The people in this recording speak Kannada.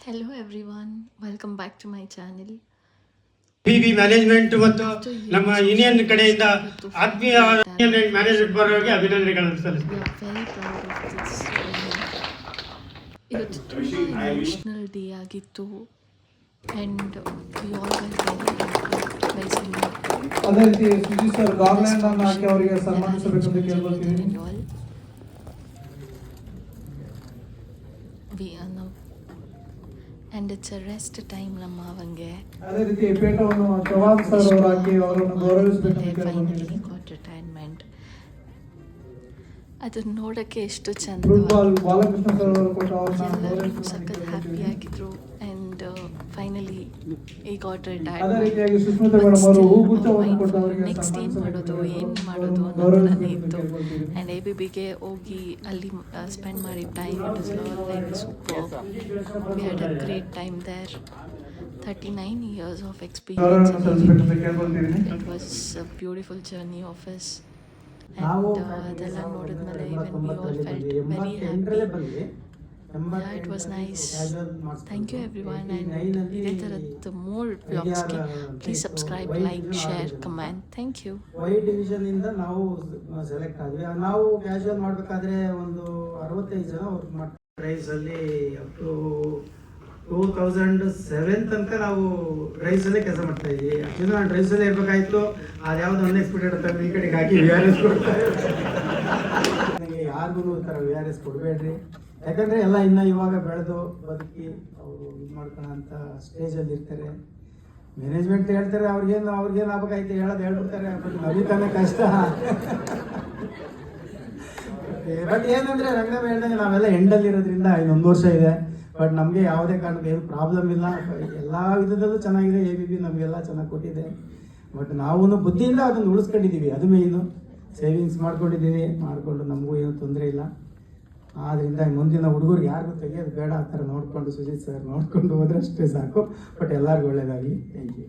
Hello everyone, welcome back to my channel. BB management ಮತ್ತು ನಮ್ಮ ಯೂನಿಯನ್ ಕಡೆಯಿಂದ ಆತ್ಮೀಯ ಮ್ಯಾನೇಜ್ಮೆಂಟ್ ಬರೋರಿಗೆ ಅಭಿನಂದನೆಗಳನ್ನು ಸಲ್ಲಿಸ್ತೀನಿ. ಇವತ್ತು ತುಂಬ ಎಮೋಷ್ನಲ್ ಡೇ ಆಗಿತ್ತು ಆ್ಯಂಡ್ ವಿ ಆಲ್ ಅದೇ ರೀತಿ ಸುಜಿ ಸರ್ ಗಾರ್ಲ್ಯಾಂಡ್ ಅನ್ನು ಹಾಕಿ ಅವರಿಗೆ ಸನ್ಮಾನಿಸಬೇಕಂತ ಕೇಳ್ಕೊಳ್ತೀನಿ. and it's a rest time ನಮ್ಮ ಅವಂಗೆ. ಅದೇ ರೀತಿ ಪೇಟವನ್ನು ಚವಾನ್ ಸರ್ ಅವರು ಹಾಕಿ ಅವರನ್ನು ಗೌರವಿಸಬೇಕಂತ ಕೇಳ್ಕೊಳ್ತೀನಿ. ರಿಟೈರ್ಮೆಂಟ್ ಅದನ್ನ ನೋಡಕ್ಕೆ ಎಷ್ಟು ಚಂದ. ಫುಟ್ಬಾಲ್ ಬಾಲಕೃಷ್ಣ ಸರ್ ಅವರು ಕೂಡ ಅವರನ್ನು ಸಖತ್ ಹ್ಯಾಪಿ ಆಗಿದ್ರು ಆ್ಯಂಡ್ ಫೈನಲಿ ಈ ಗಾಟ್ ರಿಟೈರ್ಡ್. ಅದೇ ರೀತಿಯಾಗಿ ಸುಷ್ಮಿತಾ ಮೇಡಮ್ ಅವರು ಹೂಗುಚ್ಛವನ್ನು ಕೊಟ್ಟು ಅವರಿಗೆ ನೆಕ್ಸ್ಟ್ ಏನು ಮಾಡೋದು ಅನ್ನೋದೇ ಇತ್ತು. ಆ್ಯಂಡ್ ABBಗೆ ಹೋಗಿ ಅಲ್ಲಿ ಸ್ಪೆಂಡ್ ಮಾಡಿದ time it is like super. We had a great time there. 39 years of experience. It was a beautiful journey of us. ಅದೆಲ್ಲ ನೋಡಿದ್ಮೇಲೆ even we all felt very happy. Yeah, it was nice. Thank you everyone, and ಇದೇ ಥರದ್ದು more vlogsಗೆ please subscribe, like, share, comment. Thank you. Y division ಇಂದ ನಾವು ಸೆಲೆಕ್ಟ್ ಆದ್ವಿ. ನಾವು ಕ್ಯಾಶುವಲ್ ಮಾಡಬೇಕಾದ್ರೆ ಒಂದು 65 ಜನ ವರ್ಕ್ ಮಾಡ್ತೀವಿ. ರೈಸ್ ಅಲ್ಲಿ ಅಪ್ ಟು 2007 ತನಕ ನಾವು ರೈಸ್ ಅಲ್ಲೇ ಕೆಲಸ ಮಾಡ್ತಾ ಇದ್ವಿ. ಆಕ್ಚುಲಿ ನಾನು ರೈಸ್ ಅಲ್ಲೇ ಇರಬೇಕಾಯ್ತು. ಅದ್ಯಾವುದು ಅನ್ಎಕ್ಸ್ಪೆಕ್ಟೆಡ್ ಅಂತ ಈ ಕಡೆಗೆ ಹಾಕಿ VRS ಕೊಡ್ತಾರೆ. ಯಾರಿಗೂ ಥರ VRS ಕೊಡಬೇಡ್ರಿ, ಯಾಕಂದರೆ ಎಲ್ಲ ಇನ್ನು ಇವಾಗ ಬೆಳೆದು ಬದುಕಿ ಅವರು ಇದು ಮಾಡ್ಕೊಳ್ಳೋ ಅಂತ ಸ್ಟೇಜಲ್ಲಿ ಇರ್ತಾರೆ. ಮ್ಯಾನೇಜ್ಮೆಂಟ್ ಹೇಳ್ತಾರೆ ಅವ್ರಿಗೇನು ಆಗ್ಬೇಕಾಯ್ತು ಹೇಳ್ಬಿಡ್ತಾರೆ. ಬಟ್ ನಮಗೆ ಕಷ್ಟ. ಬಟ್ ಏನಂದರೆ ರಂಗನಾಥ ಹೇಳ್ದಂಗೆ ನಾವೆಲ್ಲ ಎಂಡಲ್ಲಿ ಇರೋದ್ರಿಂದ ಇನ್ನೊಂದು ವರ್ಷ ಇದೆ. ಬಟ್ ನಮಗೆ ಯಾವುದೇ ಕಾರಣಕ್ಕೆ ಏನು ಪ್ರಾಬ್ಲಮ್ ಇಲ್ಲ. ಎಲ್ಲ ವಿಧದಲ್ಲೂ ಚೆನ್ನಾಗಿದೆ. ABB ನಮಗೆಲ್ಲ ಚೆನ್ನಾಗಿ ಕೊಟ್ಟಿದೆ. ಬಟ್ ನಾವು ಬುದ್ಧಿಯಿಂದ ಅದನ್ನು ಉಳಿಸ್ಕೊಂಡಿದ್ದೀವಿ. ಅದು ಮೇಯ್ನು. ಸೇವಿಂಗ್ಸ್ ಮಾಡ್ಕೊಂಡಿದ್ದೀವಿ. ಮಾಡಿಕೊಂಡು ನಮಗೂ ಏನು ತೊಂದರೆ ಇಲ್ಲ. ಆದ್ದರಿಂದ ಮುಂದಿನ ಹುಡುಗರಿಗೆ ಯಾರಿಗೂ ತೆಗಿಯೋದು ಬೇಡ. ಆ ಥರ ನೋಡಿಕೊಂಡು ಸುಜಿತ್ ಸರ್ ನೋಡಿಕೊಂಡು ಹೋದ್ರೆ ಅಷ್ಟೇ ಸಾಕು. ಬಟ್ ಎಲ್ಲರಿಗೂ ಒಳ್ಳೆಯದಾಗಲಿ. Thank you.